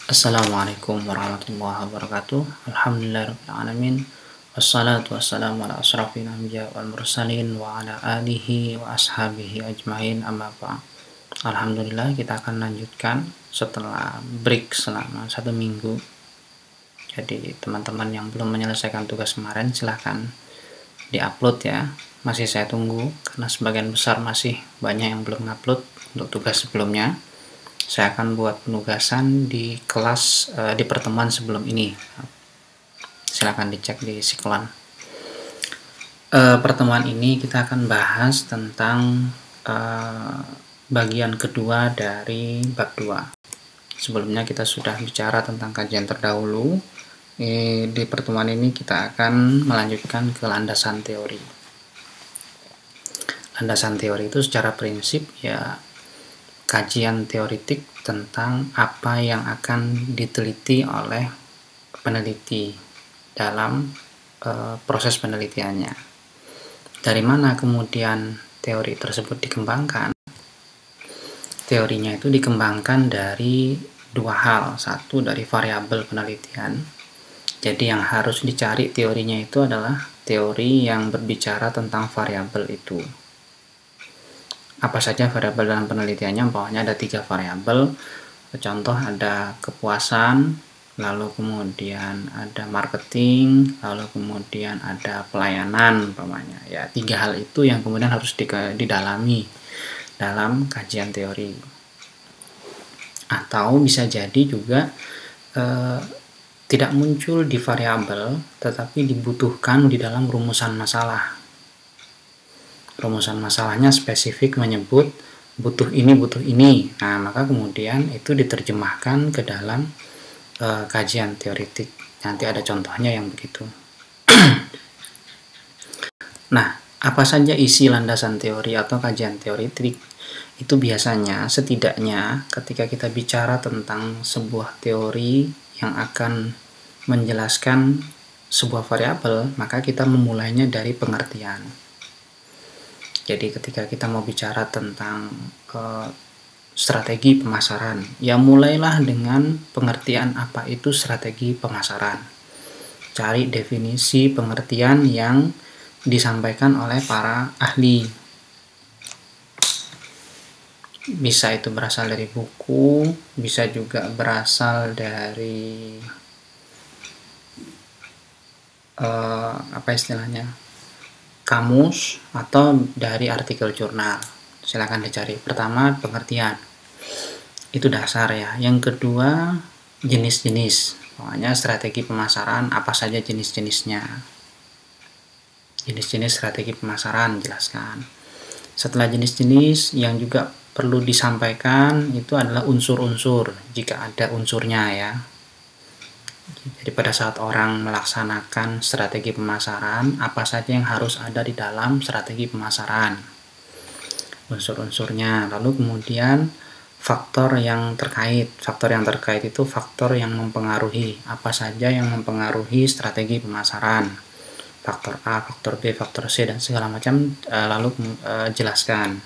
Assalamualaikum warahmatullahi wabarakatuh. Alhamdulillahirrahmanirrahim. Wassalatu wassalamu ala asrafil anbiya wal mursalin wa ala alihi wa ashabihi ajmain, amma ba'd. Alhamdulillah, kita akan lanjutkan setelah break selama 1 minggu. Jadi teman-teman yang belum menyelesaikan tugas kemarin silahkan diupload ya. Masih saya tunggu karena sebagian besar masih banyak yang belum upload untuk tugas sebelumnya. Saya akan buat penugasan di kelas di pertemuan sebelum ini. Silakan dicek di Siklan. Pertemuan ini kita akan bahas tentang bagian kedua dari bab 2. Sebelumnya kita sudah bicara tentang kajian terdahulu. Di pertemuan ini kita akan melanjutkan ke landasan teori. Landasan teori itu secara prinsip ya kajian teoritik tentang apa yang akan diteliti oleh peneliti dalam proses penelitiannya. Dari mana kemudian teori tersebut dikembangkan? Teorinya itu dikembangkan dari dua hal. Satu, dari variabel penelitian. Jadi yang harus dicari teorinya itu adalah teori yang berbicara tentang variabel itu. Apa saja variabel dalam penelitiannya? Pokoknya ada 3 variabel. Contoh ada kepuasan, lalu kemudian ada marketing, lalu kemudian ada pelayanan, umpamanya. Ya, 3 hal itu yang kemudian harus didalami dalam kajian teori. Atau bisa jadi juga tidak muncul di variabel, tetapi dibutuhkan di dalam rumusan masalah. Rumusan masalahnya spesifik menyebut butuh ini. Nah, maka kemudian itu diterjemahkan ke dalam kajian teoritik. Nanti ada contohnya yang begitu. Nah, apa saja isi landasan teori atau kajian teoritik? Itu biasanya setidaknya ketika kita bicara tentang sebuah teori yang akan menjelaskan sebuah variabel, maka kita memulainya dari pengertian. Jadi ketika kita mau bicara tentang strategi pemasaran, ya mulailah dengan pengertian apa itu strategi pemasaran. Cari definisi pengertian yang disampaikan oleh para ahli. Bisa itu berasal dari buku, bisa juga berasal dari apa istilahnya? Kamus atau dari artikel jurnal. Silakan dicari. Pertama, pengertian. Itu dasar ya. Yang kedua, jenis-jenis. Pokoknya strategi pemasaran, apa saja jenis-jenisnya. Jenis-jenis strategi pemasaran, jelaskan. Setelah jenis-jenis, yang juga perlu disampaikan itu adalah unsur-unsur, jika ada unsurnya ya. Jadi pada saat orang melaksanakan strategi pemasaran, apa saja yang harus ada di dalam strategi pemasaran, unsur-unsurnya. Lalu kemudian faktor yang terkait. Faktor yang terkait itu faktor yang mempengaruhi. Apa saja yang mempengaruhi strategi pemasaran. Faktor A, faktor B, faktor C, dan segala macam. Lalu jelaskan.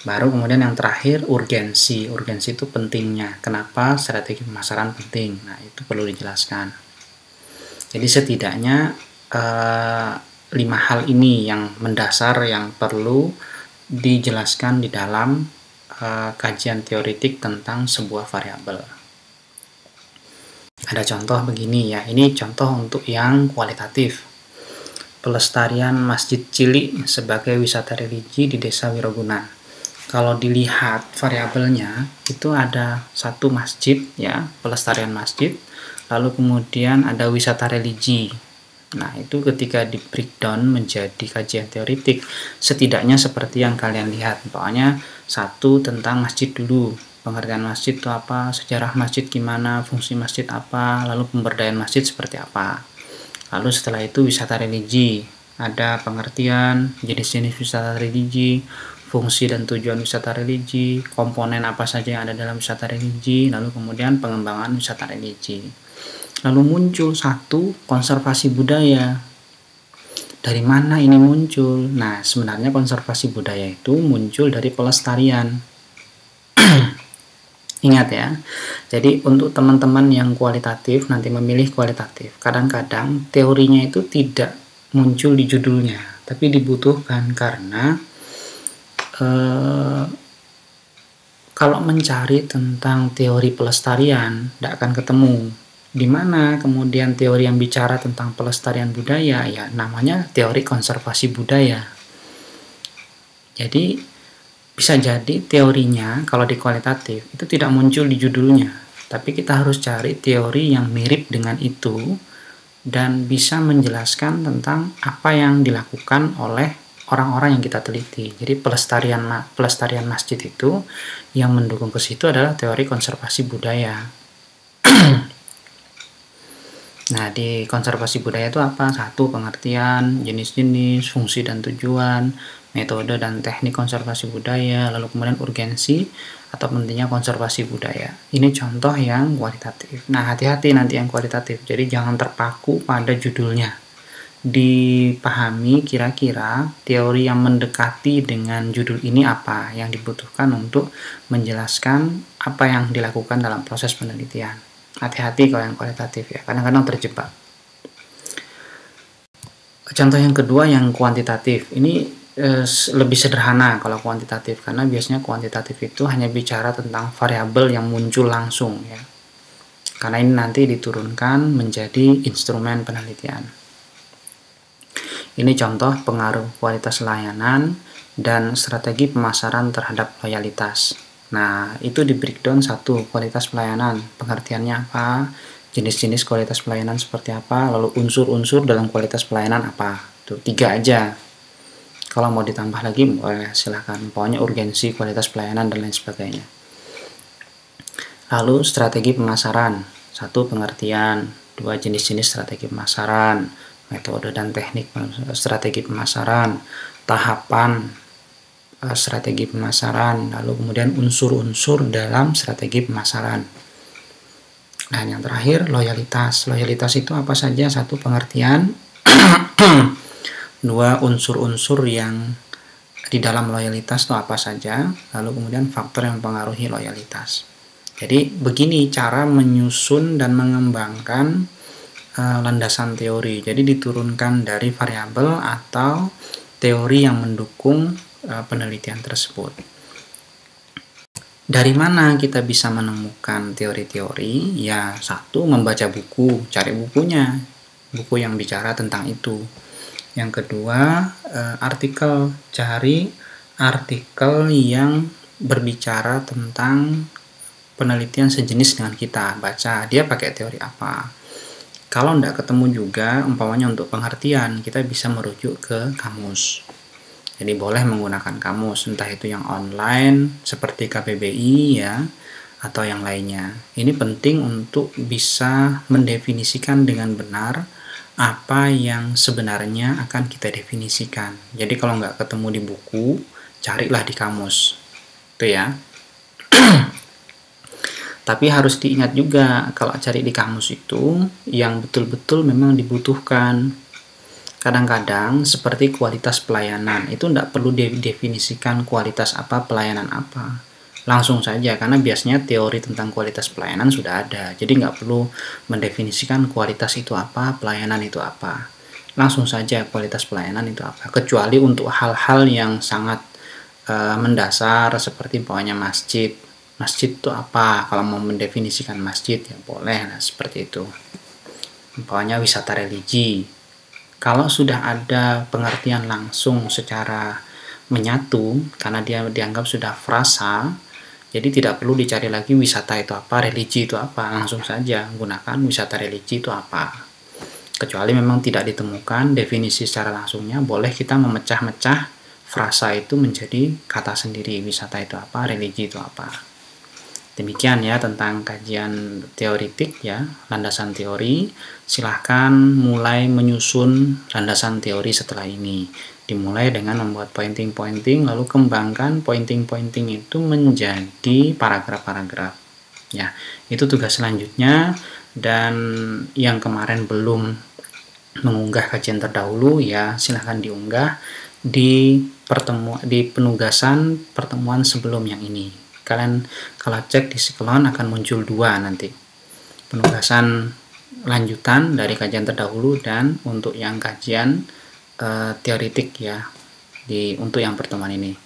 Baru kemudian yang terakhir, urgensi. Urgensi itu pentingnya. Kenapa strategi pemasaran penting? Nah, itu perlu dijelaskan. Jadi setidaknya 5 hal ini yang mendasar yang perlu dijelaskan di dalam kajian teoritik tentang sebuah variabel. Ada contoh begini ya. Ini contoh untuk yang kualitatif. Pelestarian Masjid Cili sebagai wisata religi di Desa Wiroguna. Kalau dilihat variabelnya itu ada 1 masjid ya, pelestarian masjid, lalu kemudian ada wisata religi. Nah, itu ketika di breakdown menjadi kajian teoritik, setidaknya seperti yang kalian lihat. Pokoknya 1 tentang masjid dulu, pengertian masjid itu apa, sejarah masjid gimana, fungsi masjid apa, lalu pemberdayaan masjid seperti apa. Lalu setelah itu wisata religi, ada pengertian jenis-jenis wisata religi, fungsi dan tujuan wisata religi, komponen apa saja yang ada dalam wisata religi, lalu kemudian pengembangan wisata religi. Lalu muncul 1, konservasi budaya. Dari mana ini muncul? Nah, sebenarnya konservasi budaya itu muncul dari pelestarian. Ingat ya, jadi untuk teman-teman yang kualitatif nanti memilih kualitatif, kadang-kadang teorinya itu tidak muncul di judulnya, tapi dibutuhkan karena kalau mencari tentang teori pelestarian tidak akan ketemu. Di mana kemudian teori yang bicara tentang pelestarian budaya, ya namanya teori konservasi budaya. Jadi bisa jadi teorinya kalau di kualitatif itu tidak muncul di judulnya, tapi kita harus cari teori yang mirip dengan itu dan bisa menjelaskan tentang apa yang dilakukan oleh orang-orang yang kita teliti. Jadi pelestarian masjid itu yang mendukung ke situ adalah teori konservasi budaya. Nah, di konservasi budaya itu apa? Satu, pengertian, jenis-jenis, fungsi dan tujuan, metode dan teknik konservasi budaya, lalu kemudian urgensi atau pentingnya konservasi budaya. Ini contoh yang kualitatif. Nah, hati-hati nanti yang kualitatif. Jadi jangan terpaku pada judulnya. Dipahami kira-kira teori yang mendekati dengan judul ini apa yang dibutuhkan untuk menjelaskan apa yang dilakukan dalam proses penelitian. Hati-hati kalau yang kualitatif ya, kadang-kadang terjebak. Contoh yang kedua yang kuantitatif. Ini lebih sederhana kalau kuantitatif, karena biasanya kuantitatif itu hanya bicara tentang variabel yang muncul langsung ya. Karena ini nanti diturunkan menjadi instrumen penelitian. Ini contoh pengaruh kualitas layanan dan strategi pemasaran terhadap loyalitas. Nah, itu di breakdown satu, kualitas pelayanan, pengertiannya apa, jenis-jenis kualitas pelayanan seperti apa, lalu unsur-unsur dalam kualitas pelayanan apa. Tuh, 3 aja. Kalau mau ditambah lagi boleh silahkan. Pokoknya urgensi, kualitas pelayanan, dan lain sebagainya. Lalu strategi pemasaran. 1. Pengertian. 2. Jenis-jenis strategi pemasaran. Metode dan teknik strategi pemasaran. Tahapan strategi pemasaran. Lalu kemudian unsur-unsur dalam strategi pemasaran. Nah, yang terakhir loyalitas. Loyalitas itu apa saja? 1. Pengertian. 2. Unsur-unsur yang di dalam loyalitas itu apa saja, lalu kemudian faktor yang mempengaruhi loyalitas. Jadi begini cara menyusun dan mengembangkan landasan teori. Jadi diturunkan dari variabel atau teori yang mendukung penelitian tersebut. Dari mana kita bisa menemukan teori-teori? Ya, 1. Membaca buku, cari bukunya, buku yang bicara tentang itu. Yang kedua, artikel, cari artikel yang berbicara tentang penelitian sejenis dengan kita, baca dia pakai teori apa. Kalau tidak ketemu juga, umpamanya untuk pengertian, kita bisa merujuk ke kamus. Jadi boleh menggunakan kamus, entah itu yang online seperti KBBI ya, atau yang lainnya. Ini penting untuk bisa mendefinisikan dengan benar apa yang sebenarnya akan kita definisikan. Jadi kalau nggak ketemu di buku, carilah di kamus. Itu ya. Tapi harus diingat juga, kalau cari di kamus itu, yang betul-betul memang dibutuhkan. Kadang-kadang seperti kualitas pelayanan, itu nggak perlu didefinisikan kualitas apa, pelayanan apa. Langsung saja, karena biasanya teori tentang kualitas pelayanan sudah ada. Jadi nggak perlu mendefinisikan kualitas itu apa, pelayanan itu apa. Langsung saja kualitas pelayanan itu apa. Kecuali untuk hal-hal yang sangat mendasar, seperti pokoknya masjid. Masjid itu apa? Kalau mau mendefinisikan masjid, ya boleh lah seperti itu. Pokoknya wisata religi. Kalau sudah ada pengertian langsung secara menyatu, karena dia dianggap sudah frasa, jadi tidak perlu dicari lagi wisata itu apa, religi itu apa, langsung saja gunakan wisata religi itu apa. Kecuali memang tidak ditemukan definisi secara langsungnya, boleh kita memecah-mecah frasa itu menjadi kata sendiri, wisata itu apa, religi itu apa. Demikian ya tentang kajian teoritik ya, landasan teori. Silahkan mulai menyusun landasan teori setelah ini. Dimulai dengan membuat pointing-pointing, lalu kembangkan pointing-pointing itu menjadi paragraf-paragraf. Ya, itu tugas selanjutnya. Dan yang kemarin belum mengunggah kajian terdahulu ya, silahkan diunggah di penugasan pertemuan sebelum yang ini. Kalian kalau cek di Siklon akan muncul 2 nanti. Penugasan lanjutan dari kajian terdahulu dan untuk yang kajian teoritik ya untuk yang pertemuan ini.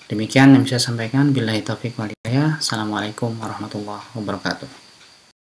Demikian yang bisa saya sampaikan. Billahi taufiq wal hidayah. Assalamualaikum warahmatullahi wabarakatuh.